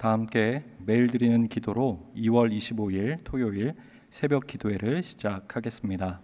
다 함께 매일 드리는 기도로 2월 25일 토요일 새벽 기도회를 시작하겠습니다.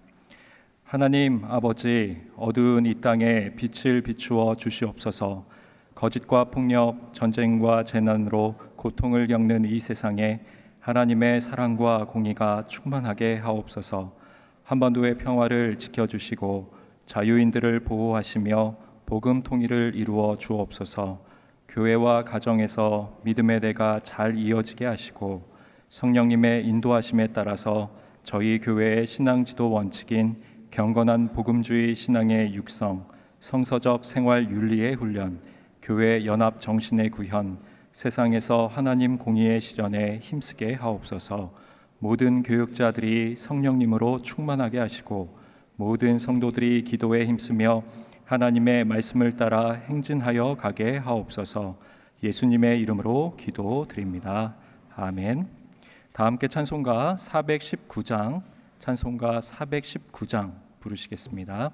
하나님 아버지, 어두운 이 땅에 빛을 비추어 주시옵소서. 거짓과 폭력, 전쟁과 재난으로 고통을 겪는 이 세상에 하나님의 사랑과 공의가 충만하게 하옵소서. 한반도의 평화를 지켜주시고 자유인들을 보호하시며 복음 통일을 이루어 주옵소서. 교회와 가정에서 믿음의 대가 잘 이어지게 하시고 성령님의 인도하심에 따라서 저희 교회의 신앙지도 원칙인 경건한 복음주의 신앙의 육성, 성서적 생활 윤리의 훈련, 교회 연합 정신의 구현, 세상에서 하나님 공의의 실현에 힘쓰게 하옵소서. 모든 교육자들이 성령님으로 충만하게 하시고 모든 성도들이 기도에 힘쓰며 하나님의 말씀을 따라 행진하여 가게 하옵소서. 예수님의 이름으로 기도드립니다. 아멘. 다 함께 찬송가 419장 부르시겠습니다.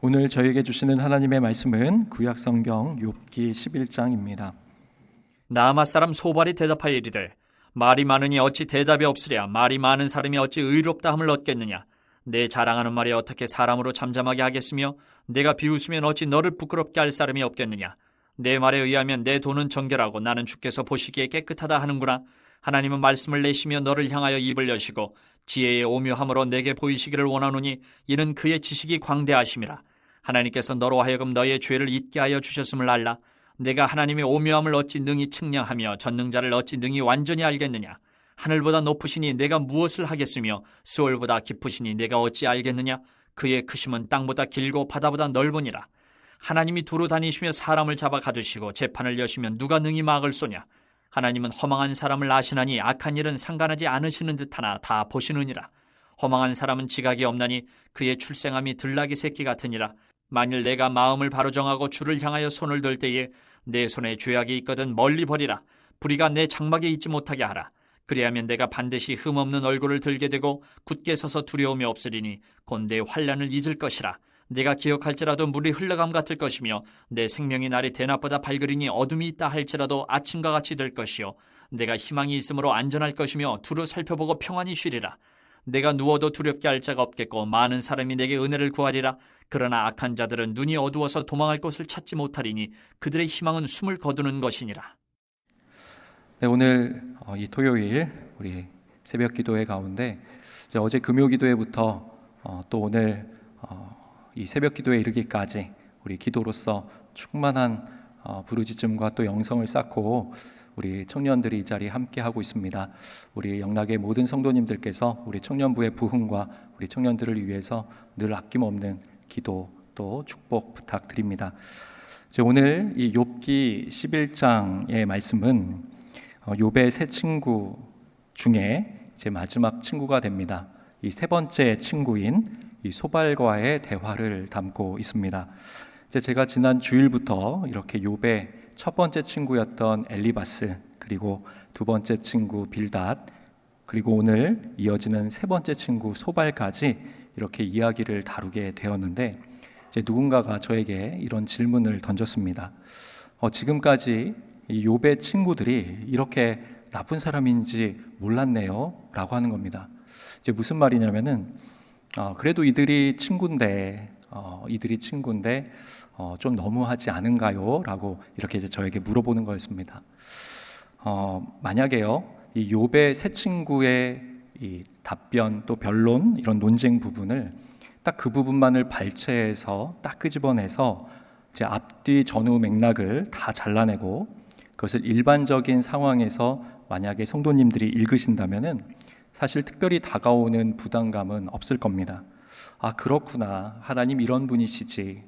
오늘 저에게 주시는 하나님의 말씀은 구약성경 욥기 11장입니다. 나아맛 사람 소발이 대답하여 이르되 말이 많으니 어찌 대답이 없으랴. 말이 많은 사람이 어찌 의롭다 함을 얻겠느냐. 내 자랑하는 말이 어떻게 사람으로 잠잠하게 하겠으며 내가 비웃으면 어찌 너를 부끄럽게 할 사람이 없겠느냐. 내 말에 의하면 내 돈은 정결하고 나는 주께서 보시기에 깨끗하다 하는구나. 하나님은 말씀을 내시며 너를 향하여 입을 여시고 지혜의 오묘함으로 내게 보이시기를 원하노니 이는 그의 지식이 광대하심이라. 하나님께서 너로 하여금 너의 죄를 잊게 하여 주셨음을 알라. 내가 하나님의 오묘함을 어찌 능히 측량하며 전능자를 어찌 능히 완전히 알겠느냐. 하늘보다 높으시니 내가 무엇을 하겠으며 스올보다 깊으시니 내가 어찌 알겠느냐? 그의 크심은 땅보다 길고 바다보다 넓으니라. 하나님이 두루 다니시며 사람을 잡아 가두시고 재판을 여시면 누가 능히 막을 쏘냐? 하나님은 허망한 사람을 아시나니 악한 일은 상관하지 않으시는 듯하나 다 보시느니라. 허망한 사람은 지각이 없나니 그의 출생함이 들나귀 새끼 같으니라. 만일 내가 마음을 바로 정하고 주를 향하여 손을 들 때에 내 손에 죄악이 있거든 멀리 버리라. 불의가 내 장막에 있지 못하게 하라. 그리하면 내가 반드시 흠없는 얼굴을 들게 되고 굳게 서서 두려움이 없으리니 곧 내 환난을 잊을 것이라. 내가 기억할지라도 물이 흘러감 같을 것이며 내 생명이 날이 대낮보다 밝으리니 어둠이 있다 할지라도 아침과 같이 될 것이요 내가 희망이 있으므로 안전할 것이며 두루 살펴보고 평안히 쉬리라. 내가 누워도 두렵게 할 자가 없겠고 많은 사람이 내게 은혜를 구하리라. 그러나 악한 자들은 눈이 어두워서 도망할 곳을 찾지 못하리니 그들의 희망은 숨을 거두는 것이니라. 네, 오늘 이 토요일 우리 새벽 기도회 가운데 이제 어제 금요 기도회부터 또 오늘 이 새벽 기도에 이르기까지 우리 기도로서 충만한 부르짖음과 또 영성을 쌓고 우리 청년들이 이 자리에 함께 하고 있습니다. 우리 영락의 모든 성도님들께서 우리 청년부의 부흥과 우리 청년들을 위해서 늘 아낌없는 기도 또 축복 부탁드립니다. 오늘 이 욥기 11장의 말씀은 욥의 세 친구 중에 이제 마지막 친구가 됩니다. 이 세 번째 친구인 이 소발과의 대화를 담고 있습니다. 이제 제가 지난 주일부터 이렇게 욥의 첫 번째 친구였던 엘리바스, 그리고 두 번째 친구 빌닷, 그리고 오늘 이어지는 세 번째 친구 소발까지 이렇게 이야기를 다루게 되었는데, 이제 누군가가 저에게 이런 질문을 던졌습니다. 지금까지 이 욥의 친구들이 이렇게 나쁜 사람인지 몰랐네요 라고 하는 겁니다. 이제 무슨 말이냐면은 그래도 이들이 친구인데 좀 너무하지 않은가요? 라고 이렇게 이제 저에게 물어보는 거였습니다. 만약에요, 이 욥의 세 친구의 이 답변 또 변론 이런 논쟁 부분을 딱 그 부분만을 발췌해서 딱 끄집어내서 이제 앞뒤 전후 맥락을 다 잘라내고 그것을 일반적인 상황에서 만약에 성도님들이 읽으신다면은 사실 특별히 다가오는 부담감은 없을 겁니다. 아, 그렇구나. 하나님 이런 분이시지.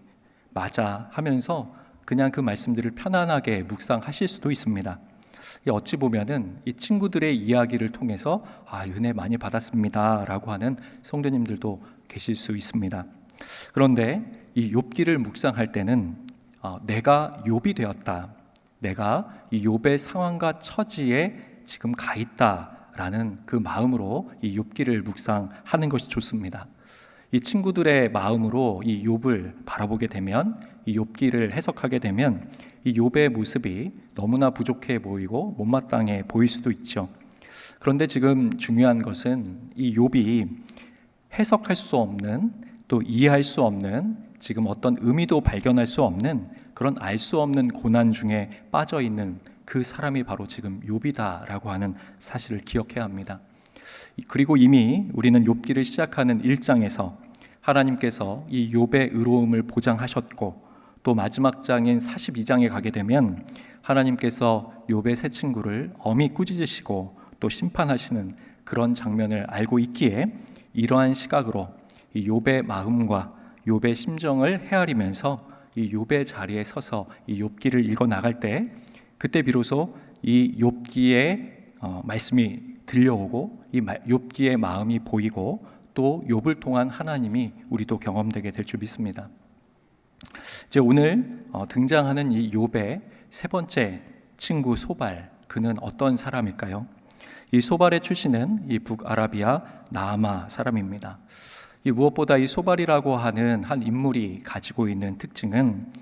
맞아. 하면서 그냥 그 말씀들을 편안하게 묵상하실 수도 있습니다. 어찌 보면은 이 친구들의 이야기를 통해서 은혜 많이 받았습니다 라고 하는 성도님들도 계실 수 있습니다. 그런데 이 욥기를 묵상할 때는 내가 욥이 되었다, 내가 이 욥의 상황과 처지에 지금 가 있다라는 그 마음으로 이 욥기를 묵상하는 것이 좋습니다. 이 친구들의 마음으로 이 욥을 바라보게 되면, 이 욥기를 해석하게 되면 이 욥의 모습이 너무나 부족해 보이고 못마땅해 보일 수도 있죠. 그런데 지금 중요한 것은 이 욥이 해석할 수 없는, 또 이해할 수 없는, 지금 어떤 의미도 발견할 수 없는 그런 알 수 없는 고난 중에 빠져 있는 그 사람이 바로 지금 욥이다라고 하는 사실을 기억해야 합니다. 그리고 이미 우리는 욥기를 시작하는 1장에서 하나님께서 이 욥의 의로움을 보장하셨고, 또 마지막 장인 42장에 가게 되면 하나님께서 욥의 세 친구를 엄히 꾸짖으시고 또 심판하시는 그런 장면을 알고 있기에, 이러한 시각으로 이 욥의 마음과 욥의 심정을 헤아리면서 이 욥의 자리에 서서 이 욥기를 읽어 나갈 때, 그때 비로소 이 욥기의 말씀이 들려오고 이 욥기의 마음이 보이고 또 욥을 통한 하나님이 우리도 경험되게 될 줄 믿습니다. 이제 오늘 등장하는 이 욥의 세 번째 친구 소발, 그는 어떤 사람일까요? 이 소발의 출신은 이 북아라비아 나아마 사람입니다. 이 무엇보다 이 소발이라고 하는 한 인물이 가지고 있는 특징은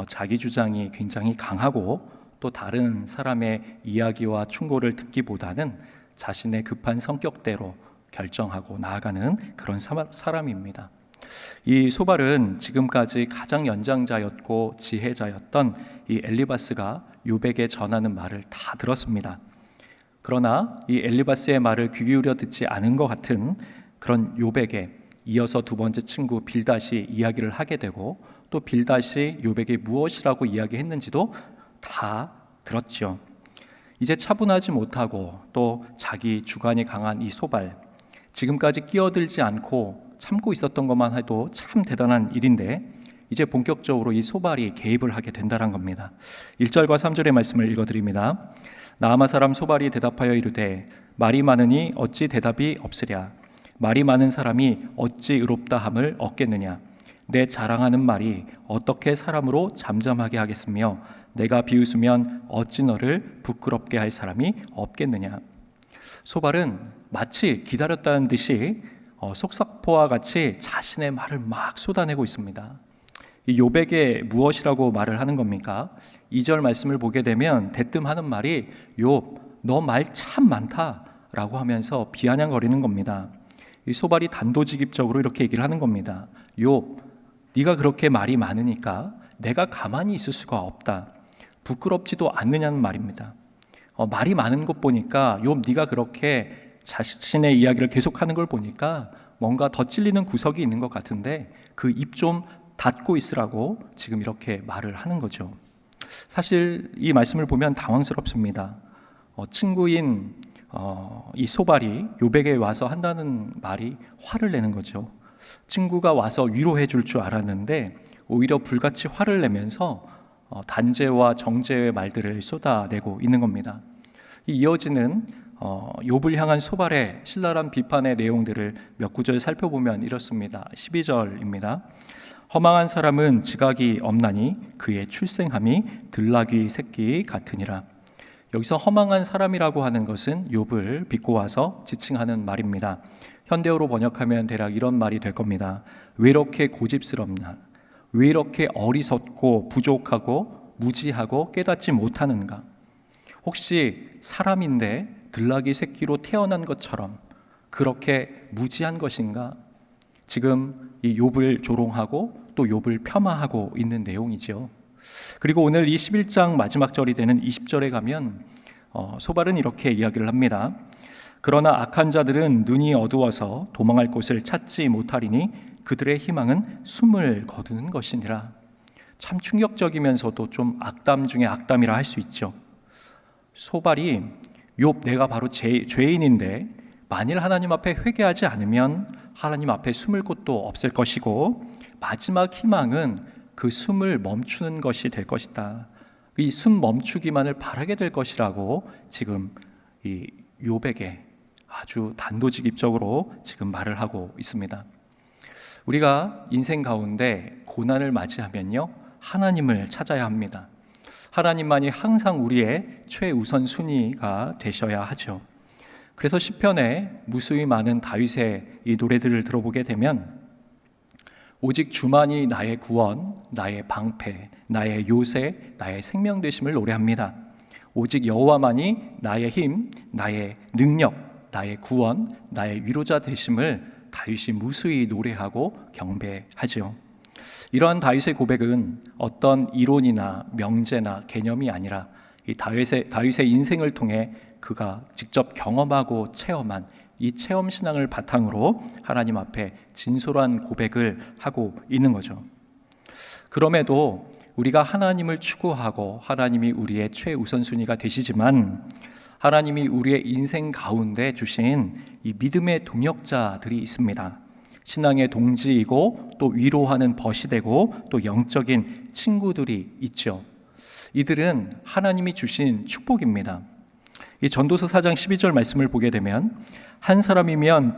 자기 주장이 굉장히 강하고, 또 다른 사람의 이야기와 충고를 듣기보다는 자신의 급한 성격대로 결정하고 나아가는 그런 사람입니다. 이 소발은 지금까지 가장 연장자였고 지혜자였던 이 엘리바스가 욥에게 전하는 말을 다 들었습니다. 그러나 이 엘리바스의 말을 귀 기울여 듣지 않은 것 같은 그런 욥에게 이어서 두 번째 친구 빌닷이 이야기를 하게 되고, 또 빌닷이 욥에게 무엇이라고 이야기했는지도 다 들었죠. 이제 차분하지 못하고 또 자기 주관이 강한 이 소발, 지금까지 끼어들지 않고 참고 있었던 것만 해도 참 대단한 일인데 이제 본격적으로 이 소발이 개입을 하게 된다는 겁니다. 1절과 3절의 말씀을 읽어드립니다. 나아마 사람 소발이 대답하여 이르되 말이 많으니 어찌 대답이 없으랴. 말이 많은 사람이 어찌 의롭다함을 얻겠느냐. 내 자랑하는 말이 어떻게 사람으로 잠잠하게 하겠으며 내가 비웃으면 어찌 너를 부끄럽게 할 사람이 없겠느냐. 소발은 마치 기다렸다는 듯이 속삭포와 같이 자신의 말을 막 쏟아내고 있습니다. 이 욥에게 무엇이라고 말을 하는 겁니까? 2절 말씀을 보게 되면 대뜸 하는 말이 욥, 너 말 참 많다 라고 하면서 비아냥거리는 겁니다. 이 소발이 단도직입적으로 이렇게 얘기를 하는 겁니다. 욥, 네가 그렇게 말이 많으니까 내가 가만히 있을 수가 없다. 부끄럽지도 않느냐는 말입니다. 말이 많은 것 보니까 욥, 네가 그렇게 자신의 이야기를 계속하는 걸 보니까 뭔가 더 찔리는 구석이 있는 것 같은데 그 입 좀 닫고 있으라고 지금 이렇게 말을 하는 거죠. 사실 이 말씀을 보면 당황스럽습니다. 친구인 이 소발이 욥에게 와서 한다는 말이 화를 내는 거죠. 친구가 와서 위로해 줄 줄 알았는데 오히려 불같이 화를 내면서 단죄와 정죄의 말들을 쏟아내고 있는 겁니다. 이 이어지는 욥을 향한 소발의 신랄한 비판의 내용들을 몇 구절 살펴보면 이렇습니다. 12절입니다. 허망한 사람은 지각이 없나니 그의 출생함이 들나귀 새끼 같으니라. 여기서 허망한 사람이라고 하는 것은 욥을 비꼬아서 지칭하는 말입니다. 현대어로 번역하면 대략 이런 말이 될 겁니다. 왜 이렇게 고집스럽나? 왜 이렇게 어리석고 부족하고 무지하고 깨닫지 못하는가? 혹시 사람인데 들나귀 새끼로 태어난 것처럼 그렇게 무지한 것인가? 지금 이 욥을 조롱하고 또 욥을 폄하하고 있는 내용이죠. 그리고 오늘 이 11장 마지막 절이 되는 20절에 가면 소발은 이렇게 이야기를 합니다. 그러나 악한 자들은 눈이 어두워서 도망할 곳을 찾지 못하리니 그들의 희망은 숨을 거두는 것이니라. 참 충격적이면서도 좀 악담 중에 악담이라 할 수 있죠. 소발이 욥, 내가 바로 죄인인데 만일 하나님 앞에 회개하지 않으면 하나님 앞에 숨을 곳도 없을 것이고 마지막 희망은 그 숨을 멈추는 것이 될 것이다. 이 숨 멈추기만을 바라게 될 것이라고 지금 이 욥에게 아주 단도직입적으로 지금 말을 하고 있습니다. 우리가 인생 가운데 고난을 맞이하면요, 하나님을 찾아야 합니다. 하나님만이 항상 우리의 최우선 순위가 되셔야 하죠. 그래서 시편에 무수히 많은 다윗의 이 노래들을 들어보게 되면 오직 주만이 나의 구원, 나의 방패, 나의 요새, 나의 생명 되심을 노래합니다. 오직 여호와만이 나의 힘, 나의 능력, 나의 구원, 나의 위로자 되심을 다윗이 무수히 노래하고 경배하죠. 이러한 다윗의 고백은 어떤 이론이나 명제나 개념이 아니라 이 다윗의 인생을 통해 그가 직접 경험하고 체험한 이 체험 신앙을 바탕으로 하나님 앞에 진솔한 고백을 하고 있는 거죠. 그럼에도 우리가 하나님을 추구하고 하나님이 우리의 최우선순위가 되시지만 하나님이 우리의 인생 가운데 주신 이 믿음의 동역자들이 있습니다. 신앙의 동지이고 또 위로하는 벗이 되고 또 영적인 친구들이 있죠. 이들은 하나님이 주신 축복입니다. 이 전도서 4장 12절 말씀을 보게 되면 한 사람이면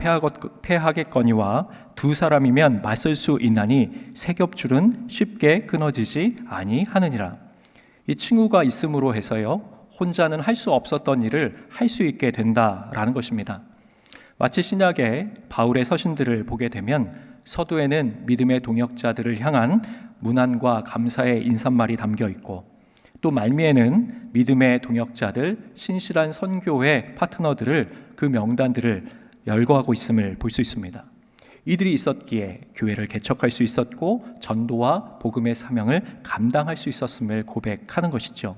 패하겠거니와 두 사람이면 맞설 수 있나니 세 겹줄은 쉽게 끊어지지 아니하느니라. 이 친구가 있음으로 해서요, 혼자는 할 수 없었던 일을 할 수 있게 된다라는 것입니다. 마치 신약의 바울의 서신들을 보게 되면 서두에는 믿음의 동역자들을 향한 문안과 감사의 인사말이 담겨 있고 또 말미에는 믿음의 동역자들, 신실한 선교회 파트너들을 그 명단들을 열거하고 있음을 볼 수 있습니다. 이들이 있었기에 교회를 개척할 수 있었고 전도와 복음의 사명을 감당할 수 있었음을 고백하는 것이죠.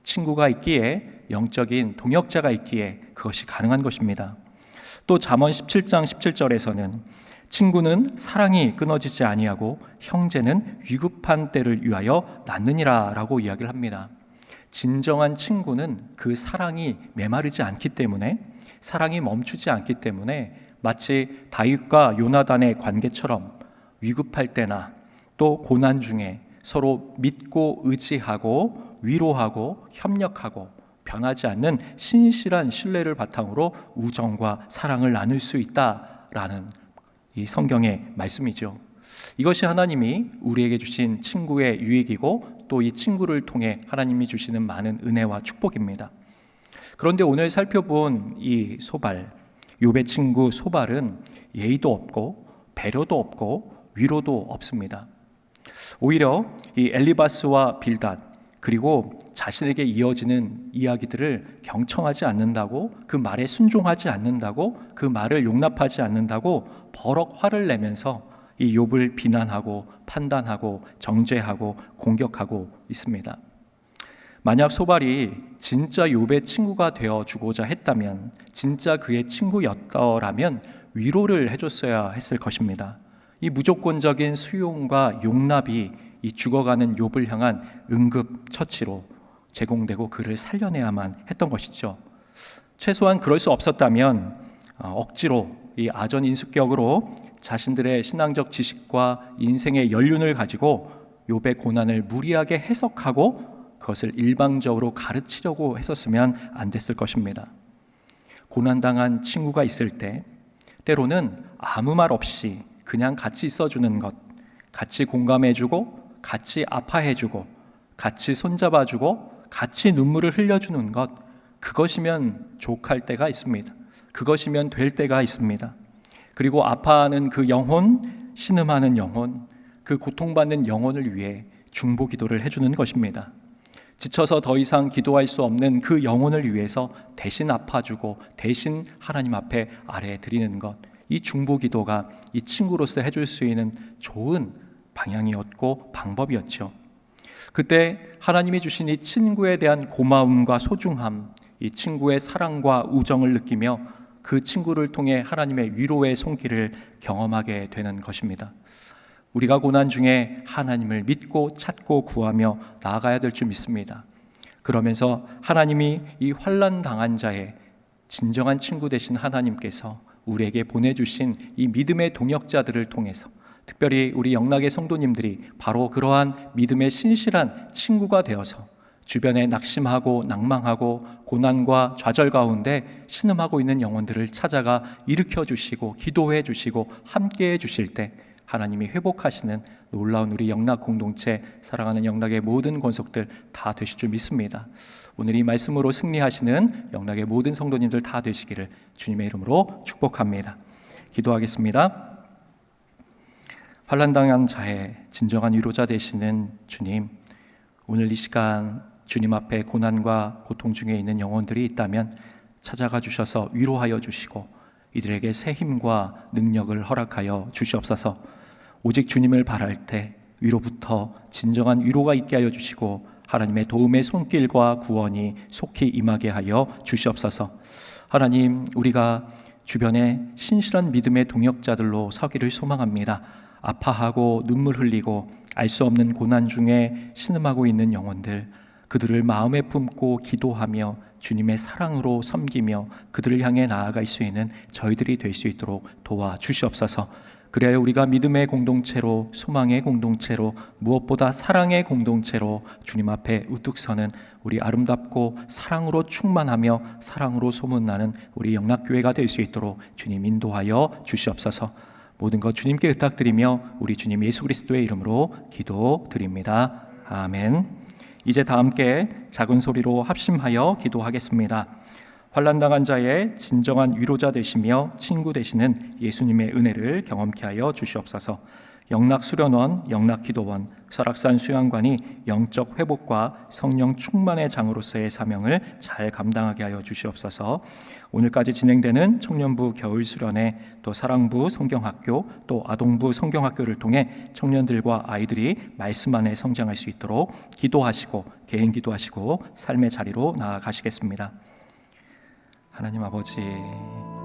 친구가 있기에, 영적인 동역자가 있기에 그것이 가능한 것입니다. 또 잠언 17장 17절에서는 친구는 사랑이 끊어지지 아니하고 형제는 위급한 때를 위하여 낳느니라 라고 이야기를 합니다. 진정한 친구는 그 사랑이 메마르지 않기 때문에, 사랑이 멈추지 않기 때문에 마치 다윗과 요나단의 관계처럼 위급할 때나 또 고난 중에 서로 믿고 의지하고 위로하고 협력하고 변하지 않는 신실한 신뢰를 바탕으로 우정과 사랑을 나눌 수 있다라는 이 성경의 말씀이죠. 이것이 하나님이 우리에게 주신 친구의 유익이고 또 이 친구를 통해 하나님이 주시는 많은 은혜와 축복입니다. 그런데 오늘 살펴본 이 소발, 욥의 친구 소발은 예의도 없고 배려도 없고 위로도 없습니다. 오히려 이 엘리바스와 빌닷 그리고 자신에게 이어지는 이야기들을 경청하지 않는다고, 그 말에 순종하지 않는다고, 그 말을 용납하지 않는다고 버럭 화를 내면서 이 욥을 비난하고 판단하고 정죄하고 공격하고 있습니다. 만약 소발이 진짜 욥의 친구가 되어주고자 했다면, 진짜 그의 친구였더라면 위로를 해줬어야 했을 것입니다. 이 무조건적인 수용과 용납이 이 죽어가는 욥을 향한 응급처치로 제공되고 그를 살려내야만 했던 것이죠. 최소한 그럴 수 없었다면 억지로 이 아전인수격으로 자신들의 신앙적 지식과 인생의 연륜을 가지고 욥의 고난을 무리하게 해석하고 그것을 일방적으로 가르치려고 했었으면 안 됐을 것입니다. 고난당한 친구가 있을 때 때로는 아무 말 없이 그냥 같이 있어주는 것, 같이 공감해주고 같이 아파해주고 같이 손잡아주고 같이 눈물을 흘려주는 것, 그것이면 족할 때가 있습니다. 그것이면 될 때가 있습니다. 그리고 아파하는 그 영혼, 신음하는 영혼, 그 고통받는 영혼을 위해 중보 기도를 해주는 것입니다. 지쳐서 더 이상 기도할 수 없는 그 영혼을 위해서 대신 아파주고 대신 하나님 앞에 아뢰 드리는 것, 이 중보 기도가 이 친구로서 해줄 수 있는 좋은 방향이었고 방법이었죠. 그때 하나님이 주신 이 친구에 대한 고마움과 소중함, 이 친구의 사랑과 우정을 느끼며 그 친구를 통해 하나님의 위로의 손길을 경험하게 되는 것입니다. 우리가 고난 중에 하나님을 믿고 찾고 구하며 나아가야 될 줄 믿습니다. 그러면서 하나님이 이 환난 당한 자의 진정한 친구 되신 하나님께서 우리에게 보내주신 이 믿음의 동역자들을 통해서, 특별히 우리 영락의 성도님들이 바로 그러한 믿음의 신실한 친구가 되어서 주변에 낙심하고 낭망하고 고난과 좌절 가운데 신음하고 있는 영혼들을 찾아가 일으켜 주시고 기도해 주시고 함께해 주실 때 하나님이 회복하시는 놀라운 우리 영락 공동체, 사랑하는 영락의 모든 권속들 다 되실 줄 믿습니다. 오늘 이 말씀으로 승리하시는 영락의 모든 성도님들 다 되시기를 주님의 이름으로 축복합니다. 기도하겠습니다. 환난당한 자의 진정한 위로자 되시는 주님, 오늘 이 시간 주님 앞에 고난과 고통 중에 있는 영혼들이 있다면 찾아가 주셔서 위로하여 주시고 이들에게 새 힘과 능력을 허락하여 주시옵소서. 오직 주님을 바랄 때 위로부터 진정한 위로가 있게 하여 주시고 하나님의 도움의 손길과 구원이 속히 임하게 하여 주시옵소서. 하나님, 우리가 주변에 신실한 믿음의 동역자들로 서기를 소망합니다. 아파하고 눈물 흘리고 알 수 없는 고난 중에 신음하고 있는 영혼들, 그들을 마음에 품고 기도하며 주님의 사랑으로 섬기며 그들을 향해 나아갈 수 있는 저희들이 될 수 있도록 도와주시옵소서. 그래야 우리가 믿음의 공동체로, 소망의 공동체로, 무엇보다 사랑의 공동체로 주님 앞에 우뚝 서는 우리 아름답고 사랑으로 충만하며 사랑으로 소문나는 우리 영락교회가 될 수 있도록 주님 인도하여 주시옵소서. 모든 것 주님께 의탁드리며 우리 주님 예수 그리스도의 이름으로 기도드립니다. 아멘. 이제 다 함께 작은 소리로 합심하여 기도하겠습니다. 환난당한 자의 진정한 위로자 되시며 친구 되시는 예수님의 은혜를 경험케 하여 주시옵소서. 영락수련원, 영락기도원, 설악산 수양관이 영적 회복과 성령 충만의 장으로서의 사명을 잘 감당하게 하여 주시옵소서. 오늘까지 진행되는 청년부 겨울수련회, 또 사랑부 성경학교, 또 아동부 성경학교를 통해 청년들과 아이들이 말씀 안에 성장할 수 있도록 기도하시고 개인 기도하시고 삶의 자리로 나아가시겠습니다. 하나님 아버지,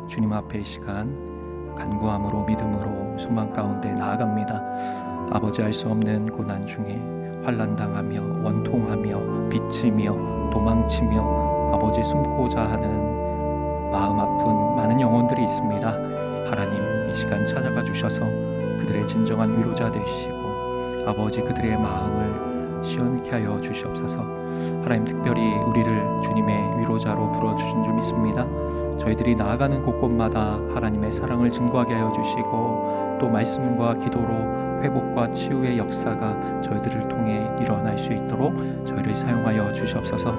주님 앞에 이 시간 간구함으로 믿음으로 소망 가운데 나아갑니다. 아버지, 알 수 없는 고난 중에 환난당하며 원통하며 비치며 도망치며 아버지 숨고자 하는 마음 아픈 많은 영혼들이 있습니다. 하나님 이 시간 찾아가 주셔서 그들의 진정한 위로자 되시고 아버지 그들의 마음을 시원케 하여 주시옵소서. 하나님 특별히 우리를 주님의 위로자로 불러주신 줄 믿습니다. 저희들이 나아가는 곳곳마다 하나님의 사랑을 증거하게 하여 주시고 또 말씀과 기도로 회복과 치유의 역사가 저희들을 통해 일어날 수 있도록 저희를 사용하여 주시옵소서.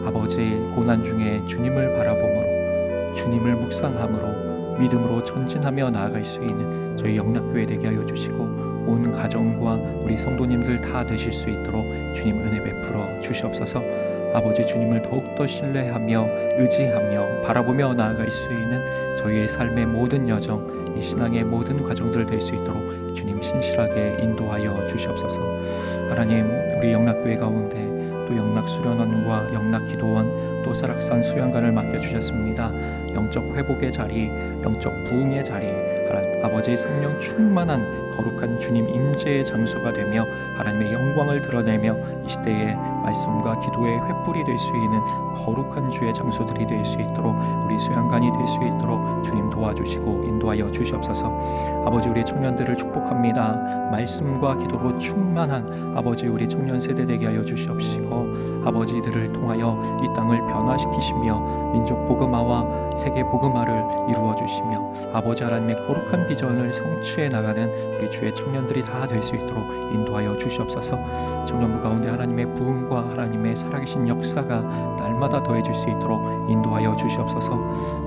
아버지 고난 중에 주님을 바라봄으로 주님을 묵상함으로 믿음으로 전진하며 나아갈 수 있는 저희 영락교회 되게 하여 주시고 온 가정과 우리 성도님들 다 되실 수 있도록 주님 은혜 베풀어 주시옵소서. 아버지 주님을 더욱더 신뢰하며 의지하며 바라보며 나아갈 수 있는 저희의 삶의 모든 여정 이 신앙의 모든 과정들 될 수 있도록 주님 신실하게 인도하여 주시옵소서. 하나님 우리 영락교회 가운데 또 영락수련원과 영락기도원 또 설악산 수양관을 맡겨주셨습니다. 영적 회복의 자리, 영적 부흥의 자리, 아버지의 성령 충만한 거룩한 주님 임재의 장소가 되며 하나님의 영광을 드러내며 이 시대의 말씀과 기도의 횃불이 될 수 있는 거룩한 주의 장소들이 될 수 있도록 우리 수양관이 될 수 있도록 주님 도와주시고 인도하여 주시옵소서. 아버지 우리 청년들을 축복합니다. 말씀과 기도로 충만한 아버지 우리 청년 세대 되게 하여 주시옵시고 아버지들을 통하여 이 땅을 변화시키시며 민족 복음화와 세계 복음화를 이루어 주시며 아버지 하나님의 거룩한 비전을 성취해 나가는 우리 주의 청년들이 다 될 수 있도록 인도하여 주시옵소서. 청년부 가운데 하나님의 부흥과 하나님의 살아계신 역사가 날마다 더해질 수 있도록 인도하여 주시옵소서.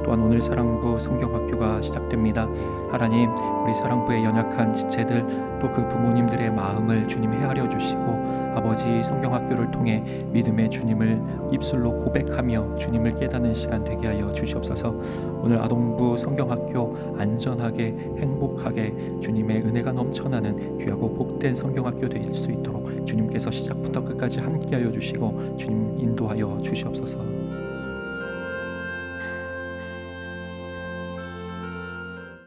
또한 오늘 사랑부 성경학교가 시작됩니다. 하나님 우리 사랑부의 연약한 지체들 또 그 부모님들의 마음을 주님 헤아려 주시고 아버지 성경학교를 통해 믿음의 주님을 입술로 고백하며 주님을 깨닫는 시간 되게 하여 주시옵소서. 오늘 아동부 성경학교 안전하게 행복하게 주님의 은혜가 넘쳐나는 귀하고 복된 성경학교 될 수 있도록 주님께서 시작부터 끝까지 함께하여 주시고 주님 인도하여 주시옵소서.